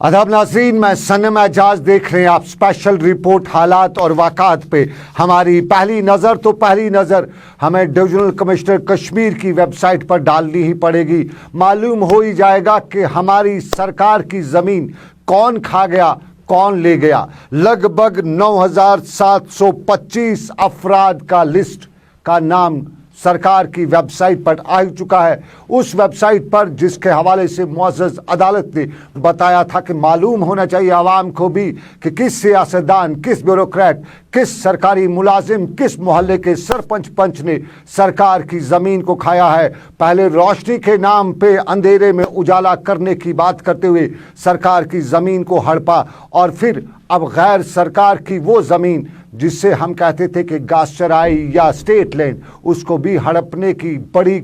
आदाब नाज़रीन, मैं सनम एजाज देख रहे हैं आप स्पेशल रिपोर्ट हालात और वाक़ात पे। हमारी पहली नज़र हमें डिविजनल कमिश्नर कश्मीर की वेबसाइट पर डालनी ही पड़ेगी। मालूम हो ही जाएगा कि हमारी सरकार की ज़मीन कौन खा गया, कौन ले गया। लगभग 9,725 अफराद का लिस्ट का नाम सरकार की वेबसाइट पर आ चुका है। उस वेबसाइट पर जिसके हवाले से मुअज़्ज़ज़ अदालत ने बताया था कि मालूम होना चाहिए आवाम को भी कि किस सियासतदान, किस ब्यूरोक्रेट, किस सरकारी मुलाजिम, किस मोहल्ले के सरपंच पंच ने सरकार की ज़मीन को खाया है। पहले रोशनी के नाम पे अंधेरे में उजाला करने की बात करते हुए सरकार की ज़मीन को हड़पा, और फिर अब गैर सरकार की वो ज़मीन जिससे हम कहते थे कि घास चराई या स्टेट लैंड, उसको भी हड़पने की बड़ी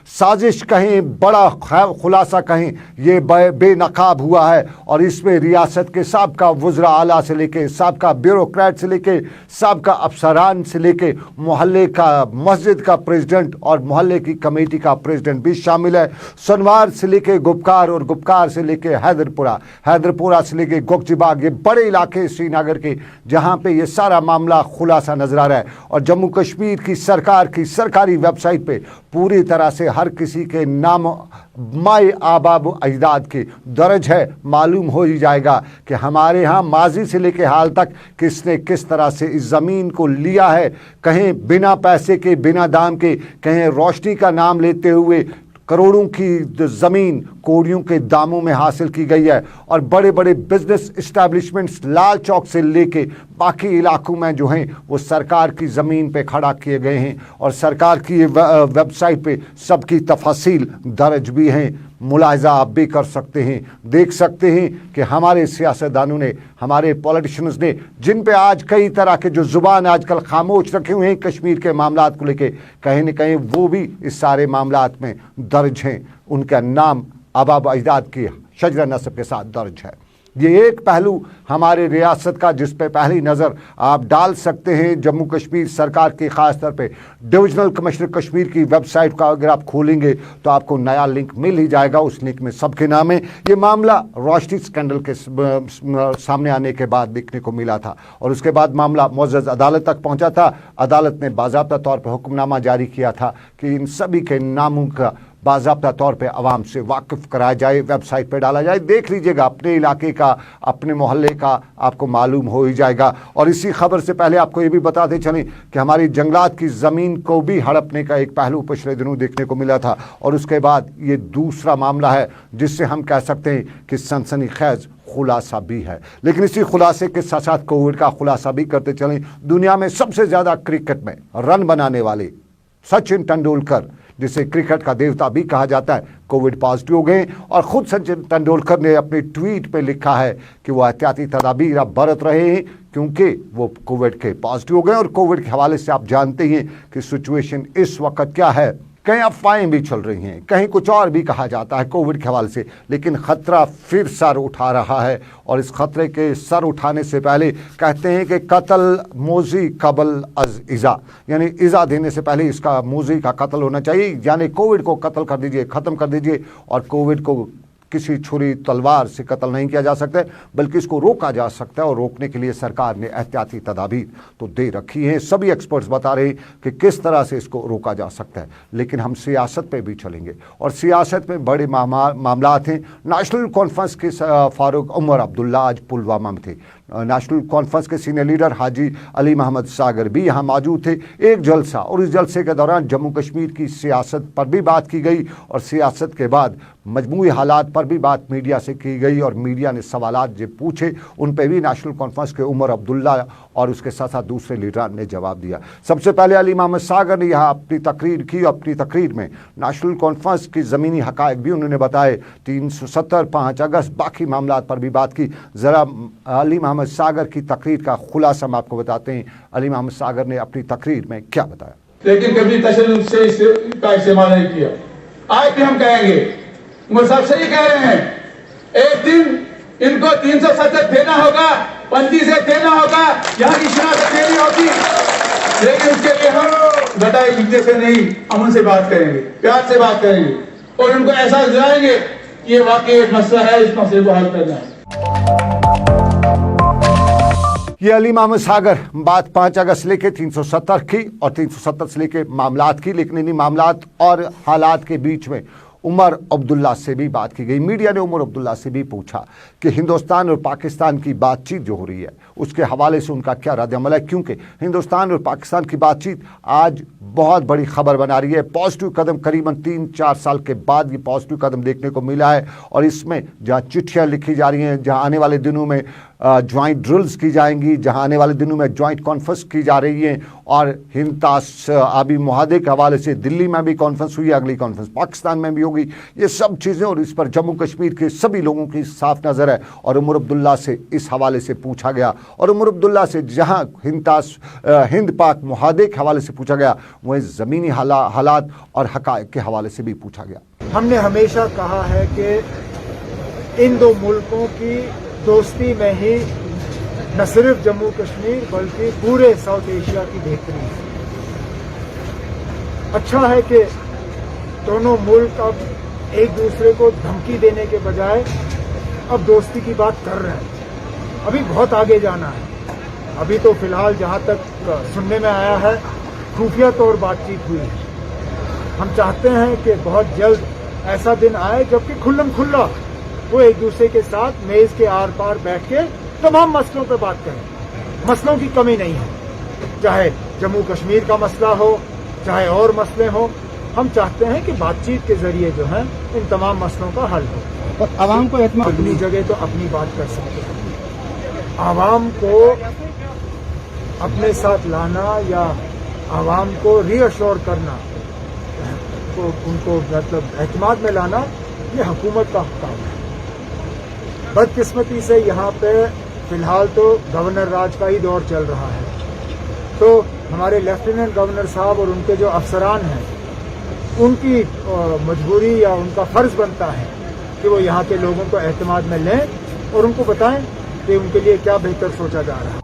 साजिश कहें, बड़ा खुलासा कहें, ये बेनकाब हुआ है। और इसमें रियासत के साबका वज़रा आला से लेके, साबका ब्यूरोक्रेट से लेके, साबका अफसरान से लेके, मोहल्ले का, मस्जिद का प्रेसिडेंट और मोहल्ले की कमेटी का प्रेसिडेंट भी शामिल है। सोनवार से लेके गुपकार और गुपकार से लेके हैदरपुरा से लेके गोगजीबाग, ये बड़े इलाके श्रीनगर के जहाँ पे ये सारा मामला खुलासा नजर आ रहा है। और जम्मू कश्मीर की सरकार की सरकारी वेबसाइट पे पूरी तरह से हर किसी के नाम माए आबाब अजदाद के दर्ज है। मालूम हो ही जाएगा कि हमारे यहाँ माजी से लेके हाल तक किसने किस तरह से इस ज़मीन को लिया है। कहीं बिना पैसे के, बिना दाम के, कहीं रोशनी का नाम लेते हुए करोड़ों की ज़मीन कोड़ियों के दामों में हासिल की गई है। और बड़े बड़े बिजनेस इस्टेब्लिशमेंट्स लाल चौक से लेके बाकी इलाकों में जो हैं वो सरकार की ज़मीन पे खड़ा किए गए हैं। और सरकार की वेबसाइट पे सबकी तफसील दर्ज भी हैं। मुलाहिजा आप भी कर सकते हैं, देख सकते हैं कि हमारे सियासतदानों ने, हमारे पॉलिटिशियंस ने, जिन पे आज कई तरह के जो ज़ुबान आजकल खामोश रखे हुए हैं कश्मीर के मामलात को लेके, कहीं न कहीं वो भी इस सारे मामलात में दर्ज हैं। उनका नाम आबाब अजदाद की शजरा नस्ब के साथ दर्ज है। ये एक पहलू हमारे रियासत का जिस पे पहली नज़र आप डाल सकते हैं। जम्मू कश्मीर सरकार की ख़ास तौर पे डिविजनल कमिश्नर कश्मीर की वेबसाइट का अगर आप खोलेंगे तो आपको नया लिंक मिल ही जाएगा। उस लिंक में सबके नाम है। ये मामला रोशनी स्कैंडल के सामने आने के बाद देखने को मिला था और उसके बाद मामला मुअज़्ज़ज़ अदालत तक पहुँचा था। अदालत ने बाज़ाब्ता तौर पर हुक्मनामा जारी किया था कि इन सभी के नामों का बाज़ाब्ता तौर पे आवाम से वाकिफ़ कराया जाए, वेबसाइट पे डाला जाए। देख लीजिएगा, अपने इलाके का, अपने मोहल्ले का आपको मालूम हो ही जाएगा। और इसी खबर से पहले आपको ये भी बताते चलें कि हमारी जंगलात की ज़मीन को भी हड़पने का एक पहलू पिछले दिनों देखने को मिला था। और उसके बाद ये दूसरा मामला है जिससे हम कह सकते हैं कि सनसनीखेज़ खुलासा भी है। लेकिन इसी खुलासे के साथ साथ कोविड का खुलासा भी करते चलें। दुनिया में सबसे ज़्यादा क्रिकेट में रन बनाने वाले सचिन तेंदुलकर, जिसे क्रिकेट का देवता भी कहा जाता है, कोविड पॉजिटिव हो गए। और ख़ुद सचिन तेंदुलकर ने अपने ट्वीट पे लिखा है कि वो एहतियाती तदाबीर अब बरत रहे हैं क्योंकि वो कोविड के पॉजिटिव हो गए। और कोविड के हवाले से आप जानते हैं कि सिचुएशन इस वक्त क्या है। कहीं अफवाहें भी चल रही हैं, कहीं कुछ और भी कहा जाता है कोविड के हवाले से, लेकिन ख़तरा फिर सर उठा रहा है। और इस ख़तरे के सर उठाने से पहले कहते हैं कि कत्ल मोजी कबल अज इज़ा, यानी इज़ा देने से पहले इसका मोजी का कत्ल होना चाहिए। यानी कोविड को कत्ल कर दीजिए, ख़त्म कर दीजिए। और कोविड को किसी छुरी तलवार से कत्ल नहीं किया जा सकता, बल्कि इसको रोका जा सकता है। और रोकने के लिए सरकार ने एहतियाती तदाबीर तो दे रखी हैं। सभी एक्सपर्ट्स बता रहे हैं कि किस तरह से इसको रोका जा सकता है। लेकिन हम सियासत पे भी चलेंगे और सियासत में बड़े मामलात हैं। नेशनल कॉन्फ्रेंस के फारूक उमर अब्दुल्ला आज पुलवामा में थे। नेशनल कॉन्फ्रेंस के सीनियर लीडर हाजी अली मोहम्मद सागर भी यहाँ मौजूद थे। एक जलसा, और इस जलसे के दौरान जम्मू कश्मीर की सियासत पर भी बात की गई और सियासत के बाद मजमूई हालात पर भी बात मीडिया से की गई। और मीडिया ने सवालात जो पूछे उन पर भी नेशनल कॉन्फ्रेंस के उमर अब्दुल्ला और उसके साथ साथ दूसरे लीडरान ने जवाब दिया। सबसे पहले अली मोहम्मद सागर ने यहाँ अपनी तकरीर की। अपनी तकरीर में नेशनल कॉन्फ्रेंस की ज़मीनी हक़ाइक़ भी उन्होंने बताए। 370, 5 अगस्त, बाकी मामलात पर भी बात की। ज़रा अली मोहम्मद सागर की तकरीर का खुलासा हम आपको बताते हैं। अली मोहम्मद सागर ने अपनी तकरीर में क्या बताया। लेकिन कभी तशद्दुद से इसका इस्तेमाल नहीं किया। आज भी हम कहेंगे, उमर साहब सही कह रहे हैं, एक दिन इनको 370 देना होगा, 35 से देना होगा, यहाँ की शनाख्त देनी होगी। लेकिन उसके लिए हम बताए लिखने से नहीं, अमन से बात करेंगे, प्यार से बात करेंगे और उनको एहसास दिलाएंगे कि ये वाकई एक मसला है, इस मसले को हल करना है। ये अली मोहम्मद सागर बात 5 अगस्त से लेके 370 की और 370 से लेके मामलात की, लेकिन इन्हीं मामलात और हालात के बीच में उमर अब्दुल्ला से भी बात की गई। मीडिया ने उमर अब्दुल्ला से भी पूछा कि हिंदुस्तान और पाकिस्तान की बातचीत जो हो रही है उसके हवाले से उनका क्या रद्द-ए-अमल है, क्योंकि हिंदुस्तान और पाकिस्तान की बातचीत आज बहुत बड़ी खबर बना रही है। पॉजिटिव कदम करीबन 3-4 साल के बाद ये पॉजिटिव कदम देखने को मिला है और इसमें जहाँ चिट्ठियाँ लिखी जा रही हैं, जहाँ आने वाले दिनों में ज्वाइंट ड्रिल्स की जाएंगी, जहाँ आने वाले दिनों में ज्वाइंट कॉन्फ्रेंस की जा रही है और हिंतास आबी मुहादे के हवाले से दिल्ली में भी कॉन्फ्रेंस हुई, अगली कॉन्फ्रेंस पाकिस्तान में भी होगी, ये सब चीज़ें, और इस पर जम्मू कश्मीर के सभी लोगों की साफ नज़र है। और उमर अब्दुल्ला से इस हवाले से पूछा गया और उमर अब्दुल्ला से जहाँ हिंद पाक मुहादे के हवाले से पूछा गया, वहीं ज़मीनी हालात और हक़ाइक़ के हवाले से भी पूछा गया। हमने हमेशा कहा है कि इन दो मुल्कों की दोस्ती में ही न सिर्फ जम्मू कश्मीर बल्कि पूरे साउथ एशिया की बेहतरी है। अच्छा है कि दोनों मुल्क अब एक दूसरे को धमकी देने के बजाय अब दोस्ती की बात कर रहे हैं। अभी बहुत आगे जाना है। अभी तो फिलहाल जहां तक सुनने में आया है खुफिया तौर बातचीत हुई है। हम चाहते हैं कि बहुत जल्द ऐसा दिन आए जबकि खुल्लम खुल्ला वो एक दूसरे के साथ मेज के आर पार बैठ के तमाम मसलों पर बात करें। मसलों की कमी नहीं है, चाहे जम्मू कश्मीर का मसला हो चाहे और मसले हो। हम चाहते हैं कि बातचीत के जरिए जो है इन तमाम मसलों का हल हो। और आवाम को अपनी जगह तो अपनी बात कर सकते हैं। आवाम को अपने साथ लाना या आवाम को रीअश्योर करना, उनको मतलब एतमाद में लाना, ये हुकूमत का काम है। बदकिस्मती से यहाँ पे फिलहाल तो गवर्नर राज का ही दौर चल रहा है, तो हमारे लेफ्टिनेंट गवर्नर साहब और उनके जो अफसरान हैं उनकी मजबूरी या उनका फर्ज बनता है कि वो यहाँ के लोगों को एतमाद में लें और उनको बताएं कि उनके लिए क्या बेहतर सोचा जा रहा है।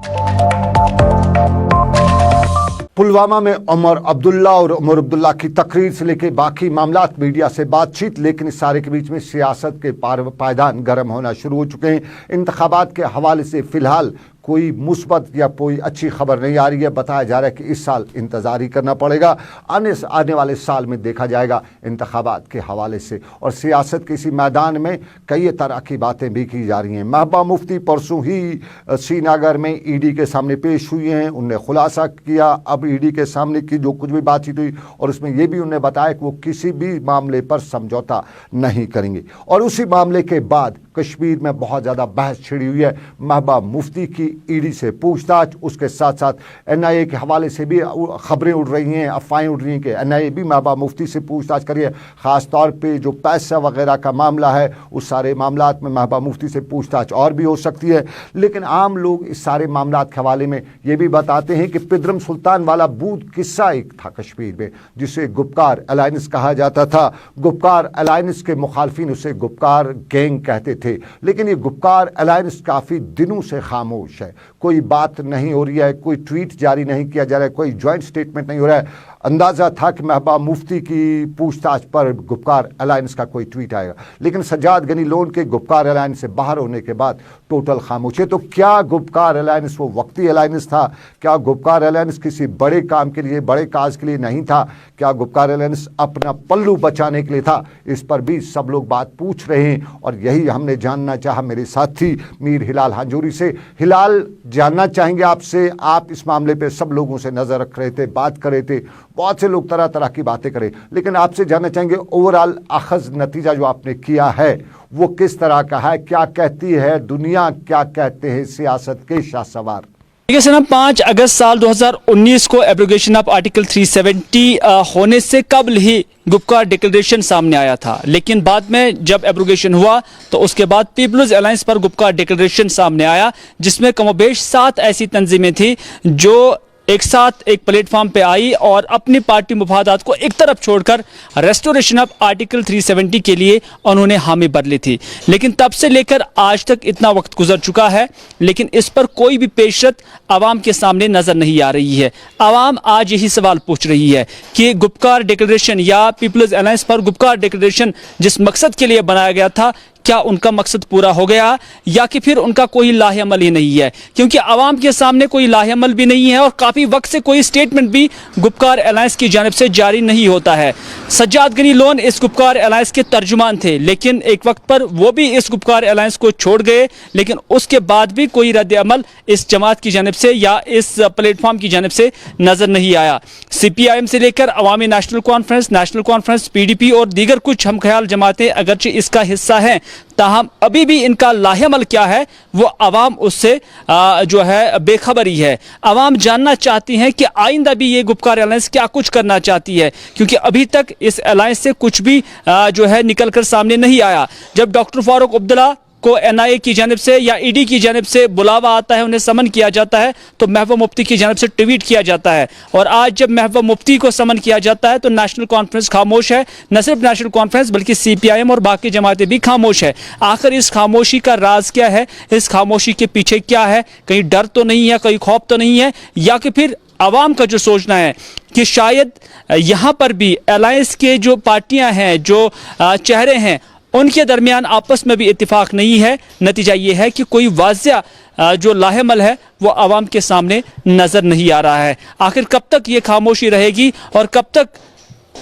पुलवामा में उमर अब्दुल्ला और उमर अब्दुल्ला की तकरीर से लेकर बाकी मामलात, मीडिया से बातचीत, लेकिन इस सारे के बीच में सियासत के पायदान गर्म होना शुरू हो चुके हैं। इंतखाबात के हवाले से फिलहाल कोई मुस्बत या कोई अच्छी खबर नहीं आ रही है। बताया जा रहा है कि इस साल इंतज़ार ही करना पड़ेगा, आने वाले साल में देखा जाएगा इंतखाबात के हवाले से। और सियासत के इसी मैदान में कई तरह की बातें भी की जा रही हैं। महबूबा मुफ्ती परसों ही श्रीनगर में ईडी के सामने पेश हुई हैं, उनने खुलासा किया अब ईडी के सामने की जो कुछ भी बातचीत हुई, और उसमें यह भी उन्होंने बताया कि वो किसी भी मामले पर समझौता नहीं करेंगे। और उसी मामले के बाद कश्मीर में बहुत ज़्यादा बहस छिड़ी हुई है। महबूबा मुफ्ती की ईडी से पूछताछ, उसके साथ साथ एनआईए के हवाले से भी खबरें उड़ रही हैं, अफवाहें उड़ रही हैं कि एनआईए भी महबूबा मुफ्ती से पूछताछ करिए। ख़ास तौर पे जो पैसा वगैरह का मामला है उस सारे मामलात में महबूबा मुफ्ती से पूछताछ और भी हो सकती है। लेकिन आम लोग इस सारे मामलात के हवाले में ये भी बताते हैं कि पिदरम सुल्तान वाला बूथ किस्सा एक था कश्मीर में, जिसे गुपकार अलायंस कहा जाता था। गुपकार अलायंस के मुखालफिन उसे गुपकार गैंग कहते थे, लेकिन ये गुपकार अलायंस काफ़ी दिनों से खामोश है। कोई बात नहीं हो रही है, कोई ट्वीट जारी नहीं किया जा रहा है, कोई जॉइंट स्टेटमेंट नहीं हो रहा है। अंदाज़ा था कि महबूबा मुफ्ती की पूछताछ पर गुपकार अलायंस का कोई ट्वीट आएगा, लेकिन सज्जाद गनी लोन के गुपकार अलायंस से बाहर होने के बाद टोटल खामोश है। तो क्या गुपकार अलायंस वो वक्ती अलायंस था? क्या गुपकार अलायंस किसी बड़े काम के लिए, बड़े काज के लिए नहीं था? क्या गुपकार अलायंस अपना पल्लू बचाने के लिए था? इस पर भी सब लोग बात पूछ रहे हैं और यही हमने जानना चाहा मेरे साथी मीर हिलाल हांजूरी से। हिलाल, जानना चाहेंगे आपसे, आप इस मामले पे सब लोगों से नज़र रख रहे थे, बात कर रहे थे, बहुत से लोग तरह तरह की बातें करें, लेकिन आपसे जानना चाहेंगे ओवरऑल अखज़ नतीजा जो आपने किया है वो किस तरह का है? क्या कहती है दुनिया, क्या कहते हैं सियासत के शाहसवार? देखिए सर, 5 अगस्त साल 2019 को एब्रोगेशन ऑफ आर्टिकल 370 होने से कबल ही गुपकार डिक्लेरेशन सामने आया था, लेकिन बाद में जब एब्रोगेशन हुआ तो उसके बाद पीपल्स अलायंस पर गुपकार डिक्लेरेशन सामने आया, जिसमें कमोबेश 7 ऐसी तंजीमें थी जो एक साथ एक प्लेटफॉर्म पे आई और अपनी पार्टी मुफादात को एक तरफ छोड़कर रेस्टोरेशन ऑफ आर्टिकल 370 के लिए उन्होंने हामी भर ली थी। लेकिन तब से लेकर आज तक इतना वक्त गुजर चुका है, लेकिन इस पर कोई भी पेशरत आवाम के सामने नजर नहीं आ रही है। आवाम आज यही सवाल पूछ रही है कि गुपकार डिक्लेरेशन या पीपल्स अलायंस पर गुपकार डिक्लेरेशन जिस मकसद के लिए बनाया गया था, क्या उनका मकसद पूरा हो गया या कि फिर उनका कोई लाहेअमल ही नहीं है, क्योंकि आवाम के सामने कोई लाहेअमल भी नहीं है और काफ़ी वक्त से कोई स्टेटमेंट भी गुपकार अलायंस की जानिब से जारी नहीं होता है। सज्जाद गनी लोन इस गुपकार अलायंस के तर्जुमान थे, लेकिन एक वक्त पर वो भी इस गुपकार अलायंस को छोड़ गए, लेकिन उसके बाद भी कोई रद्द अमल इस जमात की जानिब से या इस प्लेटफॉर्म की जानिब से नज़र नहीं आया। CPIM से लेकर अवामी नेशनल कॉन्फ्रेंस, PDP और दीगर कुछ हम ख्याल जमातें अगरचे इसका हिस्सा हैं, ताहम अभी भी इनका लाहेअमल क्या है वो अवाम उससे जो है बेखबरी है। अवाम जानना चाहती हैं कि आइंदा भी ये गुपकार अलायंस क्या कुछ करना चाहती है, क्योंकि अभी तक इस अलायंस से कुछ भी जो है निकल कर सामने नहीं आया। जब डॉक्टर फारूक अब्दुल्ला को NIA की जानिब से या ED की जानिब से बुलावा आता है, उन्हें समन किया जाता है, तो महबूब मुफ्ती की जानिब से ट्वीट किया जाता है, और आज जब महबूब मुफ्ती को समन किया जाता है तो नेशनल कॉन्फ्रेंस खामोश है। न सिर्फ नेशनल कॉन्फ्रेंस बल्कि CPIM और बाकी जमातें भी खामोश है। आखिर इस खामोशी का राज क्या है, इस खामोशी के पीछे क्या है? कहीं डर तो नहीं है, कहीं खौफ तो नहीं है, या कि फिर आवाम का जो सोचना है कि शायद यहाँ पर भी अलायंस के जो पार्टियाँ हैं, जो चेहरे हैं, उनके दरमियान आपस में भी इत्तेफाक नहीं है। नतीजा ये है कि कोई वाज़िया जो लाहेअमल है वो आवाम के सामने नज़र नहीं आ रहा है। आखिर कब तक ये खामोशी रहेगी और कब तक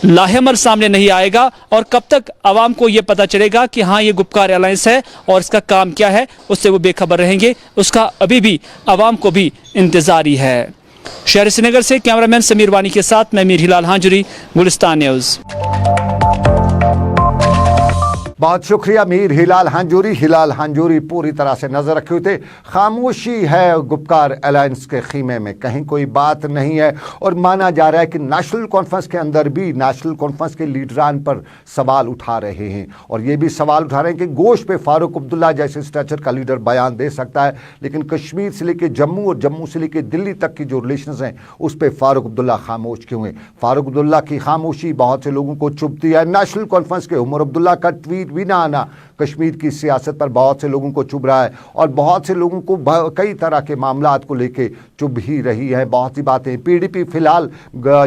लाहेअमल सामने नहीं आएगा और कब तक आवाम को ये पता चलेगा कि हाँ ये गुपकार अलायंस है और इसका काम क्या है, उससे वो बेखबर रहेंगे, उसका अभी भी आवाम को भी इंतज़ारी है। शहर श्रीनगर से कैमरामैन समीर वानी के साथ मैं मीर हिलाल हांजुरी, गुलिस्तान न्यूज़। बहुत शुक्रिया मीर हिलाल हांजूरी पूरी तरह से नजर रखे हुए थे। खामोशी है गुपकार अलायंस के खीमे में, कहीं कोई बात नहीं है, और माना जा रहा है कि नेशनल कॉन्फ्रेंस के अंदर भी नेशनल कॉन्फ्रेंस के लीडरान पर सवाल उठा रहे हैं, और ये भी सवाल उठा रहे हैं कि गोश पे फारूक अब्दुल्ला जैसे स्ट्रक्चर का लीडर बयान दे सकता है, लेकिन कश्मीर से लेकर जम्मू और जम्मू से लेकर दिल्ली तक की जो रिलेशंस हैं उस पर फारूक अब्दुल्ला खामोश क्यों हैं? फारूक अब्दुल्ला की खामोशी बहुत से लोगों को चुभती है। नेशनल कॉन्फ्रेंस के उमर अब्दुल्ला का ट्वीट भी ना आना कश्मीर की सियासत पर बहुत से लोगों को चुभ रहा है, और बहुत से लोगों को कई तरह के मामलात को लेके चुभ ही रही है। बहुत सी बातें PDP फिलहाल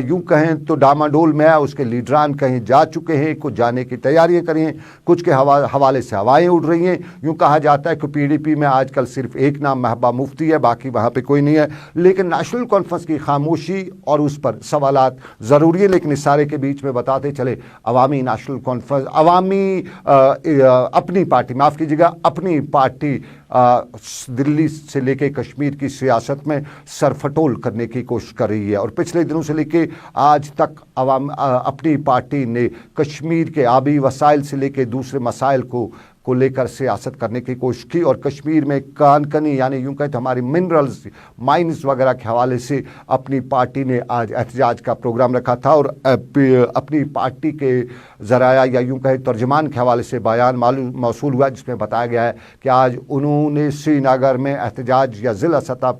यूं कहें तो डामाडोल में है, उसके लीडरान कहीं जा चुके हैं, कुछ जाने की तैयारियां करी हैं, कुछ के हवाले से हवाएं उड़ रही हैं। यूं कहा जाता है कि PDP में आजकल सिर्फ एक नाम महबूब मुफ्ती है, बाकी वहाँ पर कोई नहीं है। लेकिन नेशनल कॉन्फ्रेंस की खामोशी और उस पर सवालात ज़रूरी है, लेकिन इस सारे के बीच में बताते चले अवामी नेशनल कॉन्फ्रेंस, अपनी पार्टी, माफ़ कीजिएगा, अपनी पार्टी दिल्ली से लेके कश्मीर की सियासत में सरफटोल करने की कोशिश कर रही है, और पिछले दिनों से लेके आज तक अपनी पार्टी ने कश्मीर के आबी वसाइल से लेके दूसरे मसाइल को लेकर सियासत करने की कोशिश की, और कश्मीर में कानकनी यानी यूं कहें तो हमारी मिनरल्स माइंस वगैरह के हवाले से अपनी पार्टी ने आज एहतजाज का प्रोग्राम रखा था, और अपनी पार्टी के ज़राया या यूं कहें तर्जमान के हवाले से बयान मौसूल हुआ, जिसमें बताया गया है कि आज उन्होंने श्रीनगर में एहतजाज या ज़िला सतह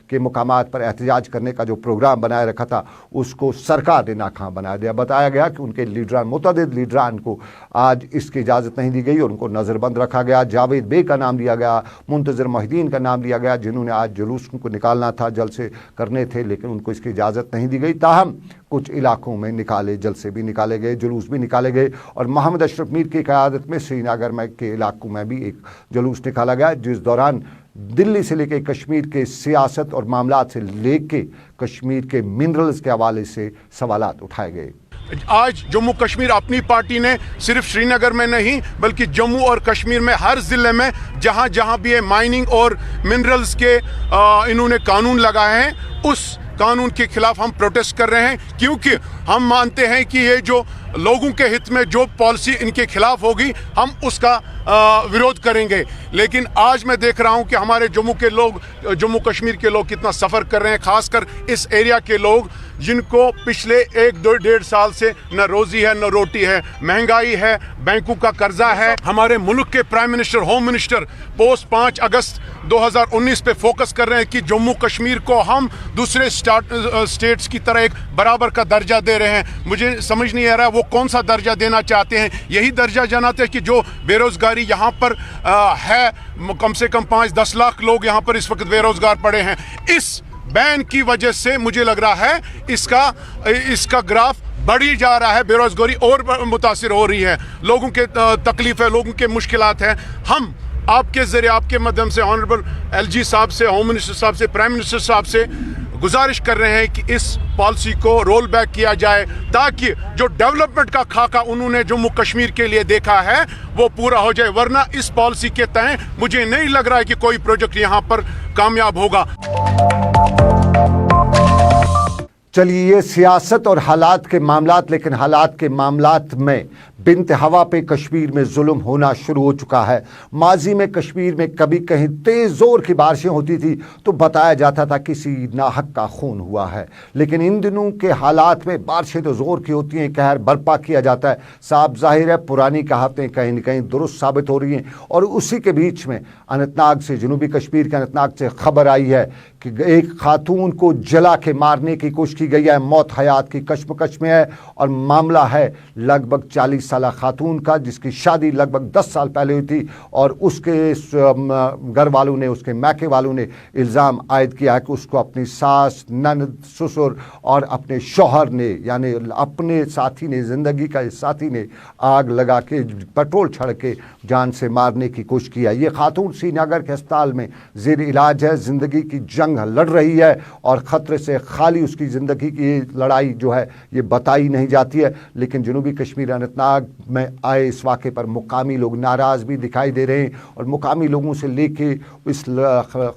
के मुकामात पर एहतजाज करने का जो प्रोग्राम बनाए रखा था उसको सरकार ने नाकाम बना दिया। बताया गया कि उनके लीडरान, मुतअद्दिद लीडरान को आज इसकी इजाज़त नहीं दी गई और उनको नज़रबंद रखा गया। जावेद बे का नाम लिया गया, मुंतज़िर मोहिद्दीन का नाम लिया गया, जिन्होंने आज जुलूस को निकालना था, जलसे करने थे, लेकिन उनको इसकी इजाज़त नहीं दी गई। ताहम कुछ इलाकों में जलसे भी निकाले गए, जुलूस भी निकाले गए, और मोहम्मद अशरफ मीर की क़यादत में श्रीनगर में के इलाकों में भी एक जुलूस निकाला गया, जिस दौरान दिल्ली से लेके कश्मीर के सियासत और मामलात से लेके कश्मीर के मिनरल्स के हवाले से सवालात उठाए गए। आज जम्मू कश्मीर अपनी पार्टी ने सिर्फ श्रीनगर में नहीं बल्कि जम्मू और कश्मीर में हर ज़िले में जहां जहां भी ये माइनिंग और मिनरल्स के इन्होंने कानून लगाए हैं, उस कानून के खिलाफ हम प्रोटेस्ट कर रहे हैं, क्योंकि हम मानते हैं कि ये जो लोगों के हित में जो पॉलिसी इनके खिलाफ होगी हम उसका विरोध करेंगे। लेकिन आज मैं देख रहा हूं कि हमारे जम्मू कश्मीर के लोग कितना सफ़र कर रहे हैं, खासकर इस एरिया के लोग जिनको पिछले 1-1.5 साल से न रोजी है न रोटी है, महंगाई है, बैंकों का कर्जा है। हमारे मुल्क के prime minister, home minister post 5 अगस्त 2019 पे फोकस कर रहे हैं कि जम्मू कश्मीर को हम दूसरे स्टेट्स की तरह एक बराबर का दर्जा दे रहे हैं। मुझे समझ नहीं आ रहा वो कौन सा दर्जा देना चाहते हैं। यही दर्जा जानते हैं कि जो बेरोजगारी यहाँ पर है, कम से कम 5-10 लाख लोग यहाँ पर इस वक्त बेरोजगार पड़े हैं। इस बैन की वजह से मुझे लग रहा है इसका ग्राफ बढ़ी जा रहा है, बेरोजगारी और मुतासिर हो रही है, लोगों के तकलीफ है, लोगों के मुश्किलात हैं। हम आपके ज़रिए, आपके माध्यम से ऑनरेबल LG साहब से, होम मिनिस्टर साहब से, प्राइम मिनिस्टर साहब से गुजारिश कर रहे हैं कि इस पॉलिसी को रोल बैक किया जाए, ताकि जो डेवलपमेंट का खाका उन्होंने जम्मू कश्मीर के लिए देखा है वो पूरा हो जाए। वरना इस पॉलिसी के तहत मुझे नहीं लग रहा है कि कोई प्रोजेक्ट यहाँ पर कामयाब होगा। चलिए, ये सियासत और हालात के मामलात, लेकिन हालात के मामलात में बिन्त हवा पे कश्मीर में जुल्म होना शुरू हो चुका है। माजी में कश्मीर में कभी कहीं तेज जोर की बारिशें होती थी तो बताया जाता था किसी नाहक का खून हुआ है, लेकिन इन दिनों के हालात में बारिशें तो जोर की होती हैं, कहर बर्पा किया जाता है। साफ जाहिर है पुरानी कहावतें कहीं न कहीं दुरुस्त साबित हो रही हैं। और उसी के बीच में अनंतनाग से, जनूबी कश्मीर के अनंतनाग से खबर आई है कि एक खातून को जला के मारने की कोशिश की गई है, मौत हयात की कश्मकश में है। और मामला है लगभग 40 साल खातून का, जिसकी शादी लगभग 10 साल पहले हुई थी, और उसके घर वालों ने, उसके मैके वालों ने इल्ज़ाम आयद किया है कि उसको अपनी सास, ननद, ससुर और अपने शौहर ने, यानी अपने साथी ने, ज़िंदगी का साथी ने आग लगा के, पेट्रोल छड़ के जान से मारने की कोशिश की है। ये खातून श्रीनगर के अस्पताल में ज़ेर इलाज है, ज़िंदगी की जंग लड़ रही है और ख़तरे से खाली उसकी ज़िंदगी की लड़ाई जो है ये बताई नहीं जाती है। लेकिन जनूबी कश्मीर अनंतनाग में आए इस वाक़े पर मुकामी लोग नाराज़ भी दिखाई दे रहे हैं, और मुकामी लोगों से लेके इस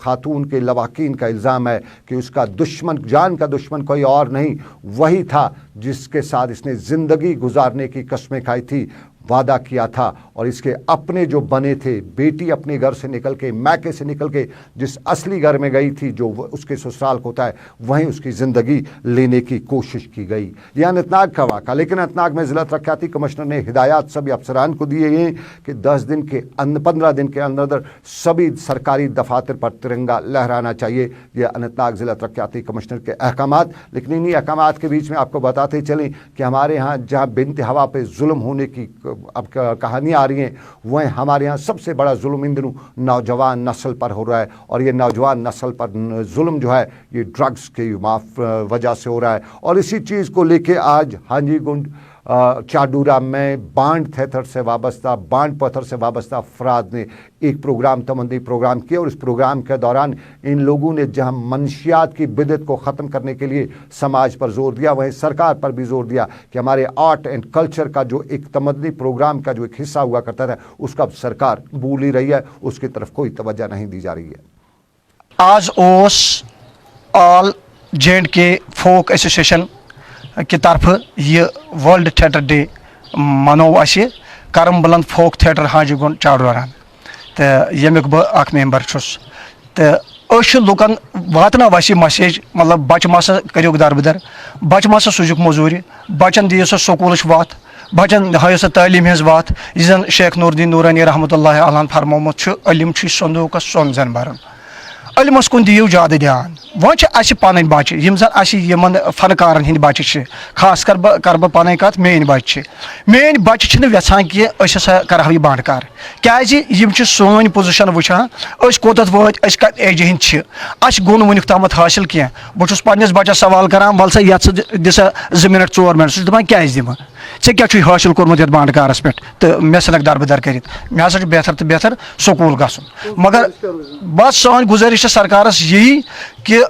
खातून के लवाकिन का इल्ज़ाम है कि उसका दुश्मन, जान का दुश्मन कोई और नहीं, वही था जिसके साथ इसने ज़िंदगी गुजारने की कस्में खाई थी, वादा किया था। और इसके अपने जो बने थे, बेटी अपने घर से निकल के, मैके से निकल के जिस असली घर में गई थी जो उसके ससुराल को होता है, वहीं उसकी ज़िंदगी लेने की कोशिश की गई। यह अनंतनाग का वाक़ा। लेकिन अनंतनाग में ज़िला तरक्याती कमिश्नर ने हिदायत सभी अफसरान को दिए हैं कि 15 दिन के अंदर सभी सरकारी दफातर पर तिरंगा लहराना चाहिए। यह अनंतनाग ज़िला तरक्याती कमिश्नर के अहकामात। लेकिन इन्हीं अहकामात के बीच में आपको बताते चलें कि हमारे यहाँ जहाँ बिन्त हवा पे जुल्म होने की अब कहानियाँ आ रही हैं, वह हमारे यहाँ सबसे बड़ा जुल्म इन दिनों नौजवान नस्ल पर हो रहा है। और ये नौजवान नस्ल पर जुल्म जो है ये ड्रग्स की वजह से हो रहा है। और इसी चीज़ को लेके आज हाजी गुंड चाडूरा में बांड थेथर से वाबस्ता, बांड पत्थर से वाबस्ता अफराद ने एक प्रोग्राम, तमंदी प्रोग्राम किया। और इस प्रोग्राम के दौरान इन लोगों ने जहां मनशियात की बिदत को ख़त्म करने के लिए समाज पर जोर दिया, वहीं सरकार पर भी जोर दिया कि हमारे आर्ट एंड कल्चर का जो एक तमंदी प्रोग्राम का जो एक हिस्सा हुआ करता था, उसका सरकार भूल ही रही है, उसकी तरफ कोई तवज्जो नहीं दी जा रही है। आज ओस ऑल J&K फोक एसोसिएशन की तरफ ये वर्ल्ड थिएटर डे मनो असे करमबलंद फोक थिएटर हाजी गुंड चाडूरा तो यमुक बह मेंबर तो लुकन वातना वह मैसेज, मतलब बच मसा करो दरबदर, बच मसा सूझुक मजूरी, बचन दियो सा स्कूल वात, बचन हायो सा तालीम हज वात। यह शेख नूरुद्दीन नूरानी रहमतुल्लाह अलैह फरमोमुत इल्म संदूक सोन जन भरन, इल्मस कुन दियो ज्यादा ध्यान। वह पन बच्चे यम जन फनकारन हंद बच्चे, खास कर बह पन कत मेन बच्चे यहां कि हसा कर यह बंडकार क्या सोन पोजिशन वुचान कोत वत एज हंद गो वुनिक तम हासिल कह। बहुत पन्नस बच्चस सवाल करान वल सा ये दिसा 2 मिनट 4 मिनट, सह दपान क्या दिमा ऐ क्या हासिल कोर्मुत बंडकारस पे, तो मे सनक दरबदर कर मे हसा बेहतर तो बेहतर स्कूल गसन। मगर बस सान गुजारिश सरकारस यही कि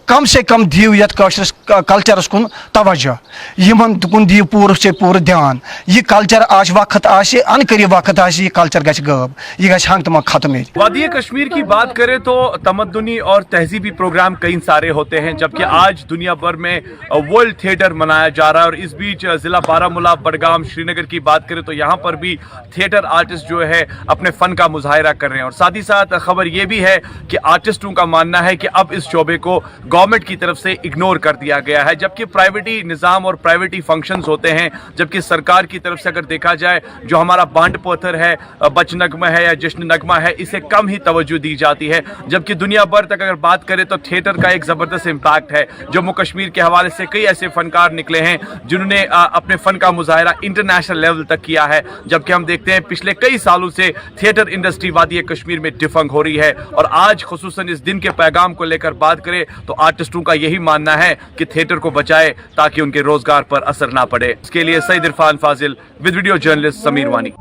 कम से कम दियो ये कल्चरस कुन तवज्जो, यमन कुन दियो पूर से पूर ध्यान। यह कल्चर आज वक्त आसे अनकरीब वक्त आसे यह कल्चर गछ गब, यह गछ हंग तमक खत्म। वादी कश्मीर की बात करें तो तमद्दुनी और तहजीबी प्रोग्राम कई सारे होते हैं, जबकि आज दुनिया भर में वर्ल्ड थिएटर मनाया जा रहा है। और इस बीच जिला बारामूला, बडगाम, श्रीनगर की बात करें तो यहाँ पर भी थिएटर आर्टिस्ट जो है अपने फन का मुजाहिरा कर रहे हैं। और साथ ही साथ खबर यह भी है कि आर्टिस्टों का मानना है कि अब इस शोबे को गवर्नमेंट की तरफ से इग्नोर कर दिया गया है, जबकि प्राइवेटी निज़ाम और प्राइवेटी फंक्शंस होते हैं। जबकि सरकार की तरफ से अगर देखा जाए जो हमारा बांड पत्थर है, बच नगमा है या जश्न नगमा है, इसे कम ही तवज्जो दी जाती है। जबकि दुनिया भर तक अगर बात करें तो थिएटर का एक ज़बरदस्त इम्पैक्ट है। जम्मू कश्मीर के हवाले से कई ऐसे फनकार निकले हैं जिन्होंने अपने फ़न का मुजाहिरा इंटरनेशनल लेवल तक किया है। जबकि हम देखते हैं पिछले कई सालों से थिएटर इंडस्ट्री वादी कश्मीर में डिफंग हो रही है। और आज खुसूसन इस दिन के पैगाम को लेकर बात बात करें तो आर्टिस्टों का यही मानना है कि थिएटर को बचाए ताकि उनके रोजगार पर असर ना पड़े। इसके लिए सईद इरफान फाजिल विद वीडियो जर्नलिस्ट समीर वानी।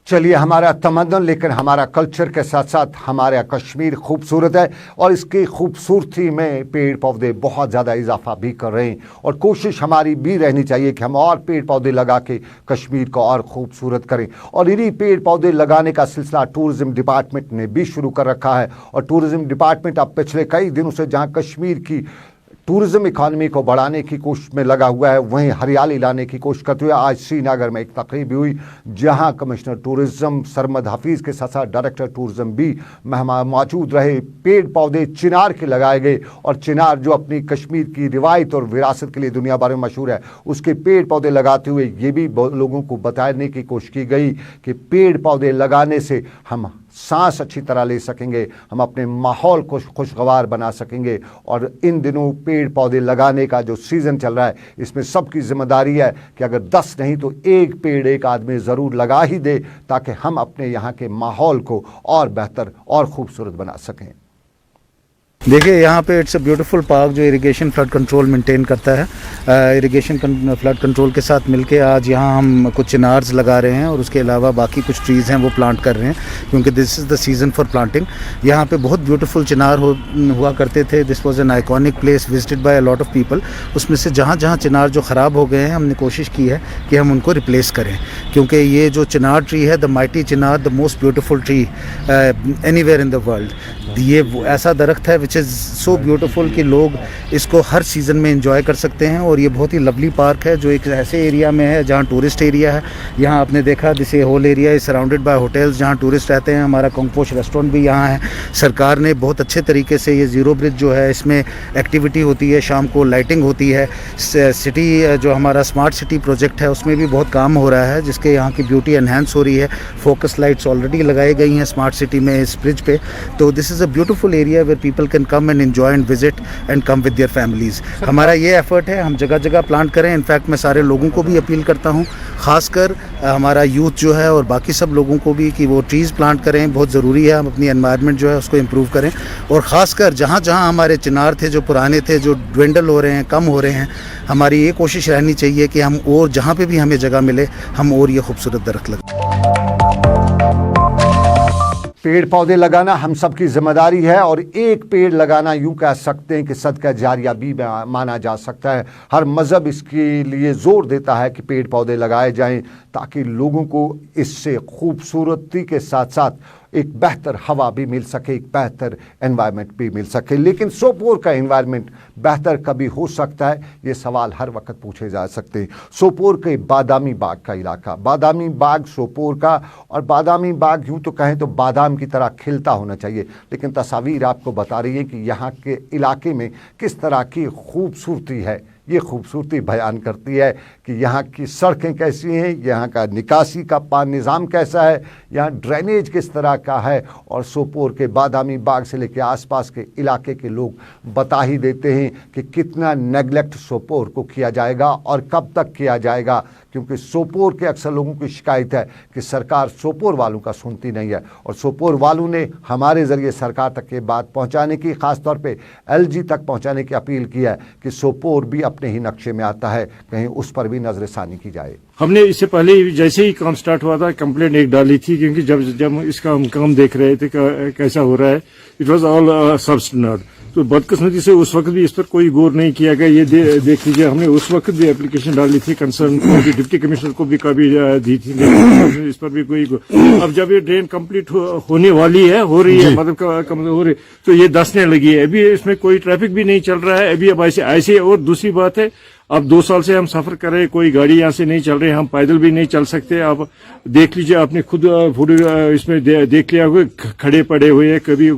चलिए, हमारा तमद्दुन लेकिन हमारा कल्चर के साथ साथ हमारा कश्मीर खूबसूरत है और इसकी खूबसूरती में पेड़ पौधे बहुत ज़्यादा इजाफा भी कर रहे हैं और कोशिश हमारी भी रहनी चाहिए कि हम और पेड़ पौधे लगा के कश्मीर को और खूबसूरत करें। और इन्हीं पेड़ पौधे लगाने का सिलसिला टूरिज़्म डिपार्टमेंट ने भी शुरू कर रखा है और टूरिज़्म डिपार्टमेंट अब पिछले कई दिनों से जहाँ कश्मीर की टूरिज़्म इकॉनमी को बढ़ाने की कोशिश में लगा हुआ है, वहीं हरियाली लाने की कोशिश करते हुए आज श्रीनगर में एक तकरीब हुई जहां कमिश्नर टूरिज़्म सरमद हफीज़ के साथ साथ डायरेक्टर टूरिज़्म भी मेहमान मौजूद रहे। पेड़ पौधे चिनार के लगाए गए और चिनार जो अपनी कश्मीर की रिवायत और विरासत के लिए दुनिया भर में मशहूर है, उसके पेड़ पौधे लगाते हुए ये भी लोगों को बताने की कोशिश की गई कि पेड़ पौधे लगाने से हम सांस अच्छी तरह ले सकेंगे, हम अपने माहौल को खुशगवार बना सकेंगे। और इन दिनों पेड़ पौधे लगाने का जो सीज़न चल रहा है, इसमें सबकी जिम्मेदारी है कि अगर 10 नहीं तो एक पेड़ एक आदमी ज़रूर लगा ही दे ताकि हम अपने यहाँ के माहौल को और बेहतर और खूबसूरत बना सकें। देखिए यहाँ पे इट्स अ ब्यूटीफुल पार्क जो इरिगेशन फ्लड कंट्रोल मेंटेन करता है। इरिगेशन फ्लड कंट्रोल के साथ मिलके आज यहाँ हम कुछ चिनार्स लगा रहे हैं और उसके अलावा बाकी कुछ ट्रीज़ हैं वो प्लांट कर रहे हैं क्योंकि this is the season for planting. यहाँ पे बहुत ब्यूटीफुल चिनार हुआ करते थे। This was an iconic place visited by a lot of people. उसमें से जहाँ जहाँ चिनार जो ख़राब हो गए हैं हमने कोशिश की है कि हम उनको रिप्लेस करें क्योंकि ये जो चिनार ट्री है, the mighty Chinar, the most beautiful tree anywhere in the world. ये ऐसा दरख्त है विच इज़ सो ब्यूटीफुल कि लोग इसको हर सीज़न में एंजॉय कर सकते हैं और ये बहुत ही लवली पार्क है जो एक ऐसे एरिया में है जहाँ टूरिस्ट एरिया है। यहाँ आपने देखा this whole area is surrounded by hotels जहाँ टूरिस्ट रहते हैं। हमारा कंगपोश रेस्टोरेंट भी यहाँ है। सरकार ने बहुत अच्छे तरीके से ये ज़ीरो ब्रिज जो है इसमें एक्टिविटी होती है, शाम को लाइटिंग होती है। सिटी जो हमारा स्मार्ट सिटी प्रोजेक्ट है उसमें भी बहुत काम हो रहा है जिसके यहाँ की ब्यूटी एनहेंस हो रही है। फोकस लाइट्स ऑलरेडी लगाई गई हैं स्मार्ट सिटी में इस ब्रिज पे। तो this is a beautiful area where people can come and enjoy and visit and come with their families. हमारा ये एफर्ट है, हम जगह जगह प्लांट करें। इनफैक्ट मैं सारे लोगों को भी अपील करता हूँ, ख़ासकर हमारा यूथ जो है और बाकी सब लोगों को भी कि वो ट्रीज़ प्लांट करें। बहुत ज़रूरी है हम अपनी एनवायरनमेंट जो है उसको इम्प्रूव करें और ख़ासकर जहाँ जहाँ हमारे चिनार थे जो पुराने थे जो ड्वेंडल हो रहे हैं, कम हो रहे हैं, हमारी ये कोशिश रहनी चाहिए कि हम और जहाँ पे भी हमें जगह मिले हम और ये खूबसूरत दरख्त लगाएं। पेड़ पौधे लगाना हम सबकी जिम्मेदारी है और एक पेड़ लगाना यूं कह सकते हैं कि सदका जारिया भी माना जा सकता है। हर मज़हब इसके लिए ज़ोर देता है कि पेड़ पौधे लगाए जाएं ताकि लोगों को इससे खूबसूरती के साथ साथ एक बेहतर हवा भी मिल सके, एक बेहतर एनवायरनमेंट भी मिल सके। लेकिन सोपोर का एनवायरनमेंट बेहतर कभी हो सकता है, ये सवाल हर वक्त पूछे जा सकते हैं। सोपोर के बादामी बाग का इलाका, बादामी बाग सोपोर का, और बादामी बाग यूँ तो कहें तो बादाम की तरह खिलता होना चाहिए, लेकिन तस्वीर आपको बता रही है कि यहाँ के इलाके में किस तरह की खूबसूरती है। ये खूबसूरती बयान करती है कि यहाँ की सड़कें कैसी हैं, यहाँ का निकासी का पानी निज़ाम कैसा है, यहाँ ड्रेनेज किस तरह का है। और सोपोर के बादामी बाग से लेकर आसपास के इलाके के लोग बता ही देते हैं कि कितना नेगलेक्ट सोपोर को किया जाएगा और कब तक किया जाएगा, क्योंकि सोपोर के अक्सर लोगों की शिकायत है कि सरकार सोपोर वालों का सुनती नहीं है। और सोपोर वालों ने हमारे ज़रिए सरकार तक ये बात पहुँचाने की, ख़ास तौर पे LG तक पहुँचाने की अपील की है कि सोपोर भी अपने ही नक्शे में आता है, कहीं उस पर भी नजरसानी की जाए। हमने इससे पहले जैसे ही काम स्टार्ट हुआ था कंप्लेंट एक डाली थी, क्योंकि जब इसका हम काम देख रहे थे कैसा हो रहा है, इट वाज ऑल सबस्टैंडर्ड। तो बदकिस्मती से उस वक्त भी इस पर कोई गौर नहीं किया गया। ये देख लीजिए, हमने उस वक्त भी एप्लीकेशन डाली थी, कंसर्न डिप्टी कमिश्नर को भी कभी दी थी, लेकिन इस पर भी कोई अब जब ये ड्रेन कंप्लीट होने वाली है, हो रही है, मतलब हो रही, तो ये धंसने लगी है। अभी इसमें कोई ट्रैफिक भी नहीं चल रहा है अभी। अब ऐसे और दूसरी बात है, अब 2 साल से हम सफर कर रहे हैं, कोई गाड़ी यहाँ से नहीं चल रही, हम पैदल भी नहीं चल सकते। आप देख लीजिए, आपने खुद इसमें देख लिया हुआ, खड़े पड़े हुए हैं। कभी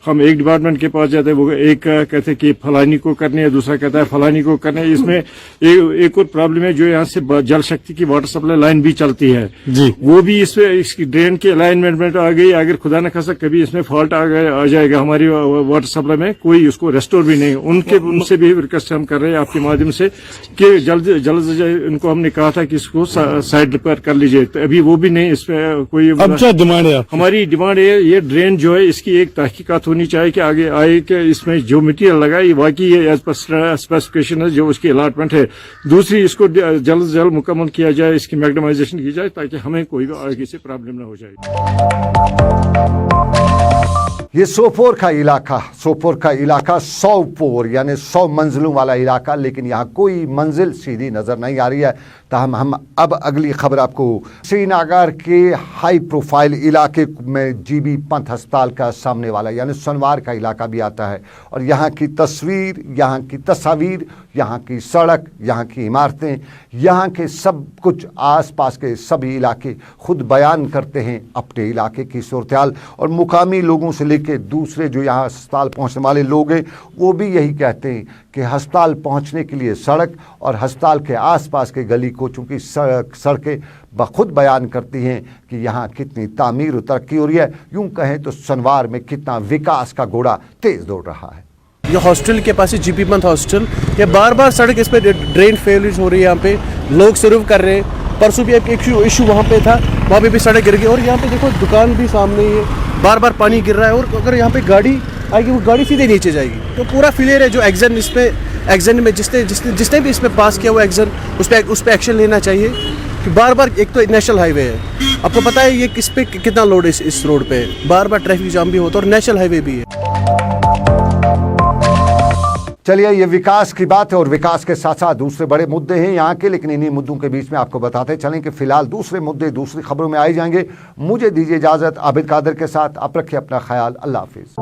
हम एक डिपार्टमेंट के पास जाते हैं, वो एक कहते हैं कि फलानी को करने है, दूसरा कहता है फलानी को करने है। इसमें एक और प्रॉब्लम है, जो यहाँ से जल शक्ति की वाटर सप्लाई लाइन भी चलती है जी, वो भी इसकी ड्रेन के अलाइनमेंट में आ गई। अगर खुदा न खासा कभी इसमें फॉल्ट आ जाएगा हमारी वाटर सप्लाई में, कोई उसको रेस्टोर भी नहीं। उनसे भी रिक्वेस्ट हम कर रहे हैं आपके माध्यम से कि जल्द इनको हमने कहा था कि इसको साइड पर कर लीजिए, तो अभी वो भी नहीं, इस पे कोई अब क्या डिमांड है? हमारी डिमांड है ये ड्रेन जो है इसकी एक तहकीकात होनी चाहिए कि आगे आए कि इसमें जो मटीरियल लगा ये वाकई ये एज पर स्पेसिफिकेशन है जो उसकी अलॉटमेंट है। दूसरी, इसको जल्द से जल्द मुकम्मल किया जाए, इसकी मैग्नेमाइजेशन की जाए ताकि हमें कोई भी आगे से प्रॉब्लम न हो जाए। ये सोपोर का इलाका 100 यानी 100 मंजिलों वाला इलाका, लेकिन यहाँ कोई मंजिल सीधी नजर नहीं आ रही है। ताहम हम अब अगली खबर आपको श्रीनगर के हाई प्रोफाइल इलाके में जीबी पंत अस्पताल का सामने वाला यानी सनवार का इलाका भी आता है, और यहाँ की तस्वीर, यहाँ की तस्वीर, यहाँ की सड़क, यहाँ की इमारतें, यहाँ के सब कुछ आसपास के सभी इलाके खुद बयान करते हैं अपने इलाके की सूरत-ए-हाल। और मुकामी लोगों से लेकर दूसरे जो यहाँ अस्पताल पहुँचने वाले लोग हैं वो भी यही कहते हैं कि अस्पताल पहुँचने के लिए सड़क और अस्पताल के आसपास के गली को चूँकि सड़कें बखुद बयान करती हैं कि यहाँ कितनी तामीर और तरक्की हो रही है, यूँ कहें तो सनवार में कितना विकास का घोड़ा तेज दौड़ रहा है। ये हॉस्टल के पास है जीपी पंत हॉस्टल, ये बार बार सड़क इस पे ड्रेन फेलियर हो रही है, यहाँ पे लोग सर्व कर रहे हैं। परसों भी एक इशू वहाँ पे था, वहाँ पे भी सड़क गिर गई, और यहाँ पे देखो दुकान भी सामने ही है, बार बार पानी गिर रहा है, और अगर यहाँ पे गाड़ी आएगी वो गाड़ी सीधे नीचे जाएगी। तो पूरा फेलियर है। जो एग्जन में जिसने भी इसमें पास किया वो एग्जन उस पर एक्शन लेना चाहिए कि बार बार, एक तो नेशनल हाईवे है, आपको पता है ये किस पे कितना लोड है इस रोड पे, बार बार ट्रैफिक जाम भी होता है और नेशनल हाईवे भी है। चलिए, ये विकास की बात है और विकास के साथ साथ दूसरे बड़े मुद्दे हैं यहाँ के, लेकिन इन्हीं मुद्दों के बीच में आपको बताते चलें कि फिलहाल दूसरे मुद्दे दूसरी खबरों में आए जाएंगे। मुझे दीजिए इजाजत, आबिद कादर के साथ। आप रखिए अपना ख्याल। अल्लाह हाफिज।